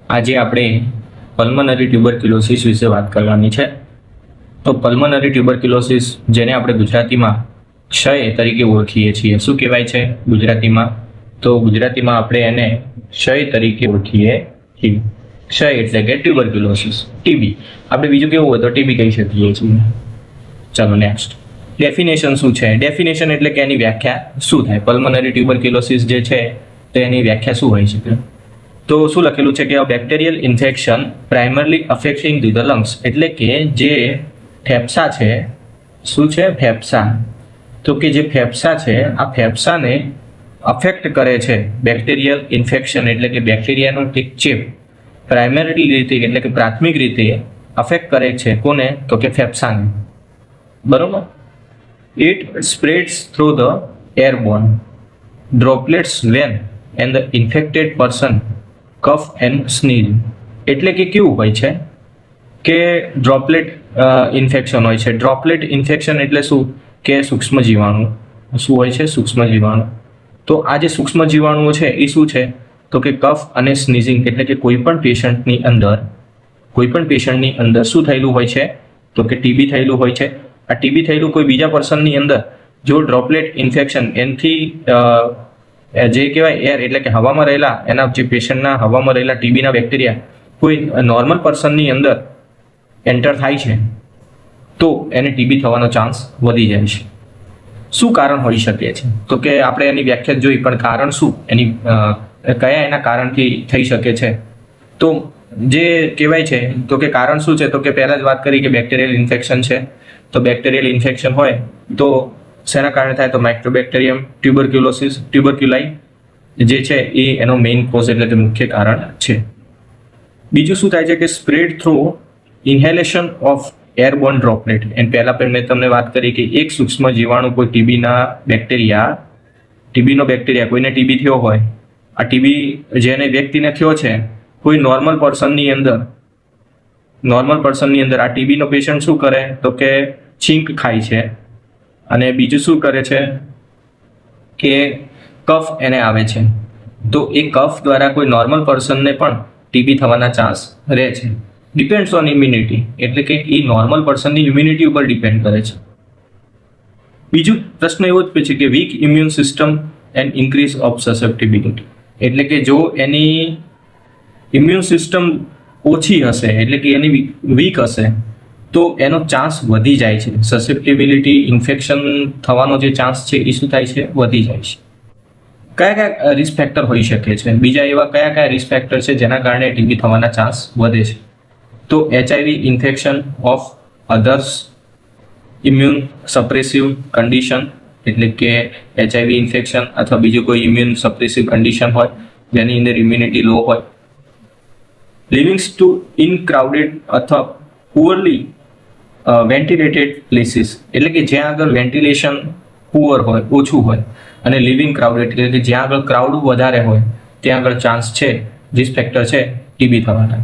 આજે આપણે પલ્મનરી ટ્યુબરક્યુલોસિસ વિશે વાત કરવાની છે. તો પલ્મનરી ટ્યુબરક્યુલોસિસ જેને આપણે ગુજરાતીમાં ક્ષય તરીકે ઓળખીએ છીએ. શું કહેવાય છે ગુજરાતીમાં? તો ગુજરાતીમાં આપણે એને ક્ષય તરીકે ઓળખીએ છીએ. ક્ષય એટલે કે ટ્યુબરક્યુલોસિસ, ટીબી. આપણે બીજું કેવું હોય તો ટીબી કહી શકીએ છીએ. ચાલો નેક્સ્ટ. ડેફિનેશન શું છે? ડેફિનેશન એટલે કે એની વ્યાખ્યા શું થાય? પલ્મનરી ટ્યુબરક્યુલોસિસ જે છે તો એની વ્યાખ્યા શું હોય છે? તો શું લખેલું છે કે bacterial infection primarily affecting the lungs, એટલે કે જે ફેફસા છે. શું છે? ફેફસા. તો કે જે ફેફસા છે આ ફેફસાને અફેક્ટ કરે છે. બેક્ટેરિયલ ઇન્ફેક્શન એટલે કે બેક્ટેરિયાનો એક ચેપ પ્રાઇમરી રીતે એટલે કે પ્રાથમિક રીતે અફેક્ટ કરે છે. કોને? તો કે ફેફસાને. બરોબર. It spreads through the airborne droplets when and the infected person cough and sneeze. એટલે કે કેવું હોય છે કે ડ્રોપલેટ ઇન્ફેક્શન હોય છે. ડ્રોપલેટ ઇન્ફેક્શન એટલે શું? કે સૂક્ષ્મ જીવાણુ. શું હોય છે? સૂક્ષ્મ જીવાણુ. તો આ જે સૂક્ષ્મ જીવાણુઓ છે એ શું છે? તો કે કફ અને સ્નીઝિંગ એટલે કે કોઈ પણ પેશન્ટની અંદર શું થયેલું હોય છે? તો કે ટીબી થયેલું હોય છે. આ ટીબી થયેલું કોઈ બીજા પર્સનની અંદર જો ડ્રોપલેટ ઇન્ફેક્શન એનથી જે કહેવાય એર એટલે કે હવામાં રહેલા એના જે પેશન્ટના હવામાં રહેલા ટીબીના બેક્ટેરિયા કોઈ નોર્મલ પર્સનની અંદર એન્ટર થાય છે તો એને ટીબી થવાનો ચાન્સ વધી જાય છે. શું કારણ હોઈ શકે છે? તો કે આપણે એની વ્યાખ્યા જોઈ, પણ કારણ શું એની કયા એના કારણથી થઈ શકે છે? તો જે કહેવાય છે તો કે કારણ શું છે? તો કે પહેલા જ વાત કરી કે બેક્ટેરિયલ ઇન્ફેક્શન છે. તો બેક્ટેરિયલ ઇન્ફેક્શન હોય તો શેના કારણે થાય? તો માઇક્રોબેક્ટેરિયમ ટ્યુબરક્યુલાઈ જે છે એ એનો મેઇન કોઝ એટલે કે મુખ્ય કારણ છે. બીજું શું થાય છે કે spread through inhalation of airborne droplet. And પહેલા પણ મેં તમને વાત કરી કે એક સૂક્ષ્મ જીવાણુ કોઈ ટીબીનો બેક્ટેરિયા કોઈને ટીબી થયો હોય, આ ટીબી જેને વ્યક્તિને થયો છે કોઈ નોર્મલ પર્સનની અંદર આ ટીબીનો પેશન્ટ શું કરે? તો કે છીંક ખાય છે. અને બીજું શું કરે છે કે કફ એને આવે છે. તો એ કફ દ્વારા કોઈ નોર્મલ પર્સનને પણ ટીબી થવાના ચાન્સ રહે છે. ડિપેન્ડ્સ ઓન ઇમ્યુનિટી એટલે કે એ નોર્મલ પર્સનની ઇમ્યુનિટી ઉપર ડિપેન્ડ કરે છે. બીજું પ્રશ્ન એવો જ પૂછે કે weak immune system and increase of susceptibility, એટલે કે જો એની ઇમ્યુન સિસ્ટમ ઓછી હશે એટલે કે એની વીક હશે તો એનો ચાન્સ વધી જાય છે. સસેપ્ટિબિલિટી ઇન્ફેક્શન થવાનો જે ચાન્સ છે એ શું થાય છે? વધી જાય છે. કયા રિસ્ક ફેક્ટર હોઈ શકે છે? બીજા એવા કયા રિસ્ક ફેક્ટર છે જેના કારણે ટીબી થવાના ચાન્સ વધે છે? તો HIV infection of others immune suppressive condition, એટલે કે HIV ઇન્ફેક્શન અથવા બીજું કોઈ ઇમ્યુન સપ્રેસિવ કન્ડિશન હોય જેની અંદર ઇમ્યુનિટી લો હોય. લિવિંગ્સ ટુ ઇન ક્રાઉડેડ અથવા પુઅરલી વેન્ટિલેટેડ પ્લેસીસ, એટલે કે જ્યાં આગળ વેન્ટિલેશન પુઅર હોય, ઓછું હોય, અને લિવિંગ ક્રાઉડેડ એટલે કે જ્યાં આગળ ક્રાઉડ વધારે હોય ત્યાં આગળ ચાન્સ છે, રિસ્ક ફેક્ટર છે ટીબી થવાના.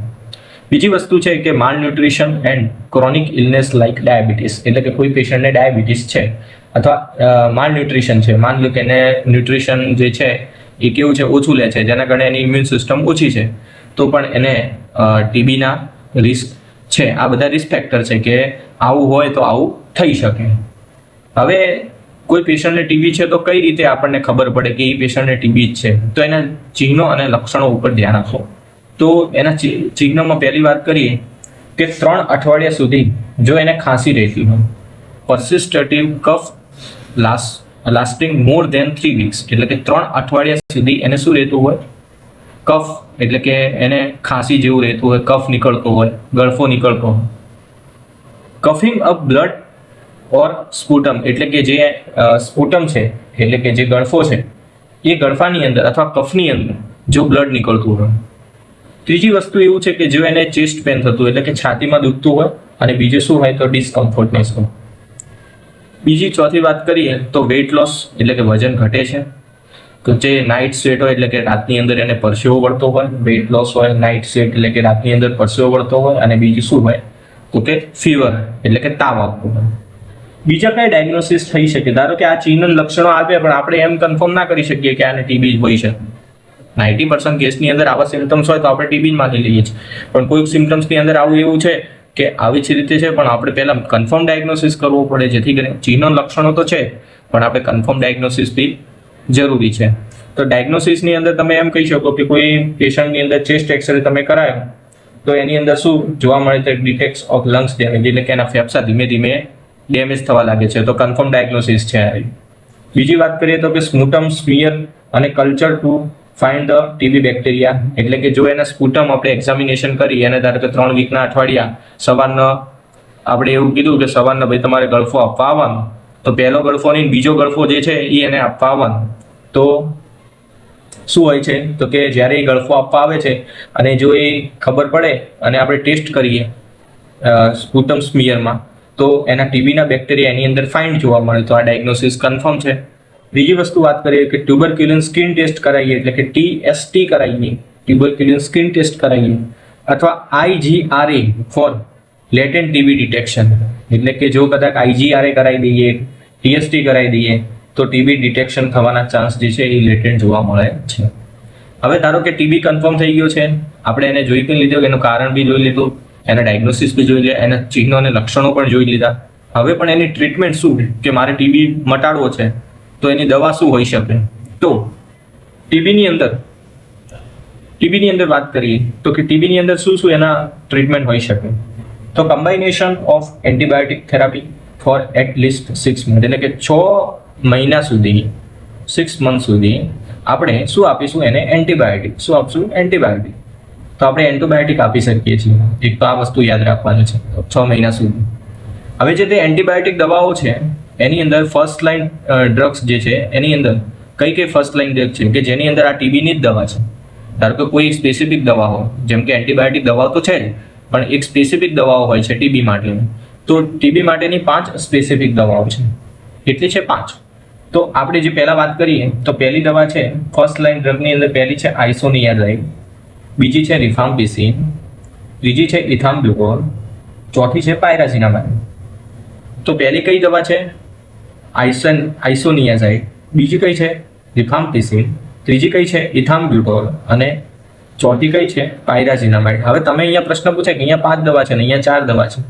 બીજી વસ્તુ છે કે માલ nutrition and chronic illness like diabetes, એટલે કે કોઈ પેશન્ટને ડાયાબિટીસ છે અથવા માલ ન્યુટ્રિશન છે. માન લો કે એને ન્યુટ્રિશન જે છે એ કેવું છે? ઓછું લે છે, જેના કારણે એની ઇમ્યુન સિસ્ટમ ઓછી છે તો પણ એને ટીબીના રિસ્ક છે. આ બધા રિસ્ક ફેક્ટર છે કે આવું હોય તો આવું થઈ શકે. હવે કોઈ પેશન્ટને ટીબી છે તો કઈ રીતે આપણને ખબર પડે કે એ પેશન્ટને ટીબી જ છે? તો એના ચિહ્નો અને લક્ષણો ઉપર ધ્યાન આપો. તો એના ચિહ્નોમાં પહેલી વાત કરીએ કે 3 અઠવાડિયા સુધી જો એને ખાંસી રહેતી હોય, persistent cough lasting more than 3 weeks, એટલે કે 3 અઠવાડિયા સુધી એને શું રહેતું હોય? કફ એટલે કે એને ખાંસી જેવું રહેતું હોય, કફ નીકળતો હોય, ગળફો નીકળતો હોય. કફિંગ અપ બ્લડ ઓર સ્પુટમ, એટલે કે જે સ્પુટમ છે એટલે કે જે ગળફો છે એ ગળફાની અંદર અથવા કફની અંદર જો બ્લડ નીકળતું હોય. ત્રીજી વસ્તુ એવું છે કે જો એને ચેસ્ટ પેન થતું એટલે કે છાતીમાં દુખતું હોય, અને બીજું શું હોય તો ડિસ્કમ્ફર્ટનેસ હોય. ચોથી વાત કરીએ તો વેઇટ લોસ એટલે કે વજન ઘટે છે. તો જે નાઇટ સ્વેટ હોય એટલે કે રાતની અંદર એને પરસેવો વળતો હોય, વેઇટ લોસ હોય, નાઇટ સ્વેટ એટલે કે રાતની અંદર પરસેવો વળતો હોય, અને બીજું શું હોય તો કે ફીવર એટલે કે તાવ આવતો હોય. બીજા કઈ ડાયગ્નોસિસ થઈ શકે? ધારો કે આ ચિહ્ન લક્ષણો આપ્યા પણ આપણે એમ કન્ફર્મ ના કરી શકીએ કે આને ટીબી હોય છે. 90% કેસની અંદર આવા સિમ્ટમ્સ હોય તો આપણે ટીબી માની લઈએ છીએ, પણ કોઈક સિમ્ટમ્સની અંદર આવું એવું છે કે આવી જ રીતે છે, પણ આપણે પહેલા કન્ફર્મ ડાયગ્નોસિસ કરવું પડે, જેથી કરીને ચિહ્નો લક્ષણો તો છે પણ આપણે કન્ફર્મ ડાયગ્નોસિસ બી જરૂરી છે. તો ડાયગ્નોસિસની અંદર તમે એમ કહી શકો કે કોઈ પેશન્ટની અંદર ચેસ્ટ એક્સરે તમે કરાયો તો એની અંદર શું જોવા મળે છે, ડિટેક્ટ્સ ઓફ લંગ્સ ડેમેજ, એટલે કે એના ફેફસા ધીમે ધીમે ડેમેજ થવા લાગે છે, તો કન્ફર્મ ડાયગ્નોસિસ છે. બીજી વાત કરીએ તો કે સ્પુટમ સ્મિયર અને culture to find the TB bacteria, એટલે કે જો એના સ્પુટમ આપણે એક્ઝામિનેશન કરી અને ધારો કે 3 વીકના અઠવાડિયા સવારના આપણે એવું કીધું કે સવારના ભાઈ તમારે ગળફો આપવા આવવાનો, તો પહેલો ગળફો નહીં બીજો ગળફો જે છે એ એને આપવા આવવાનો. તો શું હોય છે તો કે જ્યારે એ ગળફો આપવા આવે છે અને જો એ ખબર પડે અને આપણે ટેસ્ટ કરીએ સ્પુટમ સ્મિયરમાં તો એના ટીબીના બેક્ટેરિયા એની અંદર ફાઇન્ડ જોવા મળે, તો આ ડાયગ્નોસિસ કન્ફર્મ છે. બીજી વસ્તુ વાત કરીએ કે ટ્યુબરક્યુલિન સ્કિન ટેસ્ટ કરાવીએ, એટલે કે TST કરાવીએ, ટ્યુબરક્યુલિન સ્કિન ટેસ્ટ કરાવીએ, અથવા IGRA ફોર લેટેન્ટ ટીબી ડિટેક્શન, એટલે કે જો કદાચ IGRA કરાવી દઈએ, TST કરાવી દઈએ તો ટીબી ડિટેક્શન થવાના ચાન્સ જે છે એ લેટેન્ટ જોવા મળે છે. હવે ધારો કે ટીબી કન્ફર્મ થઈ ગયો છે, આપણે એને જોઈ પણ લીધું, એનું કારણ બી જોઈ લીધું, એના ડાયગ્નોસિસ બી જોઈ લીધા, એના ચિહ્નો અને લક્ષણો પણ જોઈ લીધા. હવે પણ એની ટ્રીટમેન્ટ શું, કે મારે ટીબી મટાડવો છે તો એની દવા શું હોઈ શકે. તો ટીબીની અંદર વાત કરીએ તો કે ટીબીની અંદર શું શું એના ટ્રીટમેન્ટ હોઈ શકે. તો combination of antibiotic therapy for at least 6 month, એટલે કે 6 મહિના સુધી 6 મંથ સુધી આપણે શું આપીશું એને, એન્ટીબાયોટિક. શું આપશું, એન્ટીબાયોટિક. તો આપણે એન્ટીબાયોટિક આપી શકીએ છીએ. એક તો આ વસ્તુ યાદ રાખવાની છે, 6 મહિના સુધી. હવે જે તે એન્ટીબાયોટિક દવાઓ છે એની અંદર ફર્સ્ટ લાઇન ડ્રગ્સ જે છે એની અંદર કઈ કઈ ફર્સ્ટ લાઇન ડ્રગ છે કે જેની અંદર આ ટીબીની જ દવા છે. ધારો કે કોઈ સ્પેસિફિક દવા હોય, જેમ કે એન્ટીબાયોટિક દવાઓ તો છે જ, પણ એક સ્પેસિફિક દવાઓ હોય છે ટીબી માટેની. તો ટીબી માટેની 5 સ્પેસિફિક દવાઓ છે. કેટલી છે? 5. તો આપણે જે પહેલા વાત કરીએ તો પહેલી દવા છે ફર્સ્ટ લાઇન ડ્રગની અંદર, પહેલી છે આઇસોનિયાઝાઇડ, બીજી છે રિફામ્પિસિન, ત્રીજી છે ઇથામ્બ્યુકોલ, ચોથી છે પાયરાઝિનામાઇડ. તો પહેલી કઈ દવા છે? આઇસોનિયાઝાઇડ, બીજી કઈ છે? રિફામ્પિસિન, ત્રીજી કઈ છે? ઇથામ્બ્યુકોલ, અને ચોથી કઈ છે? પાયરાઝિનામાઇડ. હવે તમે અહીંયા પ્રશ્ન પૂછે કે અહીંયા 5 દવા છે ને અહીંયા 4 દવા છે,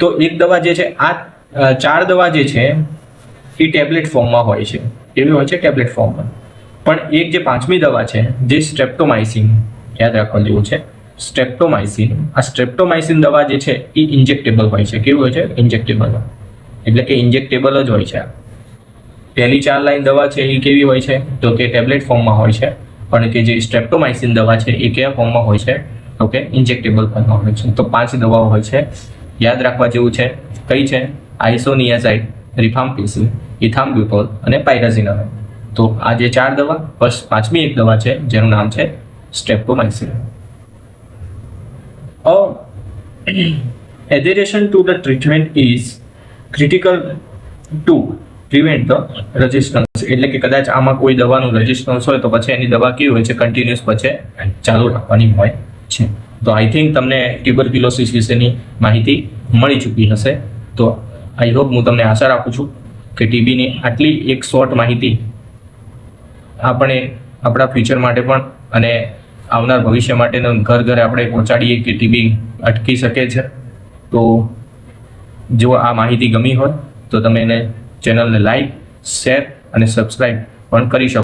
તો એક દવા જે છે, આ 4 દવા જે છે એ ટેબ્લેટ ફોર્મમાં હોય છે. એવી હોય છે ટેબ્લેટ ફોર્મમાં. પણ એક જે 5મી દવા છે જે સ્ટ્રેપ્ટોમાઇસિન, યાદ રાખવા જેવું છે, સ્ટ્રેપ્ટોમાઇસિન. આ સ્ટ્રેપ્ટોમાઇસિન દવા જે છે એ ઇન્જેક્ટેબલ હોય છે. કેવું હોય છે? ઇન્જેક્ટેબલ, એટલે કે ઇન્જેક્ટેબલ જ હોય છે. પહેલી 4 લાઇન દવા છે એ કેવી હોય છે તો કે ટેબ્લેટ ફોર્મમાં હોય છે, પણ કે જે સ્ટ્રેપ્ટોમાઇસિન દવા છે એ કયા ફોર્મમાં હોય છે તો કે ઇન્જેક્ટેબલ ફોર્મમાં હોય છે. તો 5 દવાઓ હોય છે, યાદ રાખવા જેવું છે. કઈ છે? આઇસોનિયાઝાઇડ, રિફામ્પિસિન, ઇથામ્બ્યુકોલ અને પાયરાઝિનામાઇડ. તો આ જે 4 દવા, બસ 5મી એક દવા છે જેનું નામ છે સ્ટ્રેપ્ટોમાઇસિન. Adhesion to the treatment is critical to prevent the resistance, એટલે કે કદાચ આમાં કોઈ દવાનું રેઝિસ્ટન્સ હોય તો પછી એની દવા કેવી હોય છે, કન્ટિન્યુઅસ પછી ચાલુ રાખવાની હોય છે. તો આઈ થિંક તમને ટ્યુબરક્યુલોસિસ વિશેની માહિતી મળી ચૂકી હશે. તો આઈ હોપ, હું તમને આશા રાખું છું કે ટીબીની આટલી એક શોર્ટ માહિતી આપણે આપણા ફ્યુચર માટે પણ અને આવનાર ભવિષ્ય માટેનું ઘર ઘરે આપણે પહોંચાડીએ કે ટીબી અટકી શકે છે. તો જો આ માહિતી ગમી હોય તો તમે એને ચેનલને લાઈક, શેર અને સબસ્ક્રાઈબ પણ કરી શકો.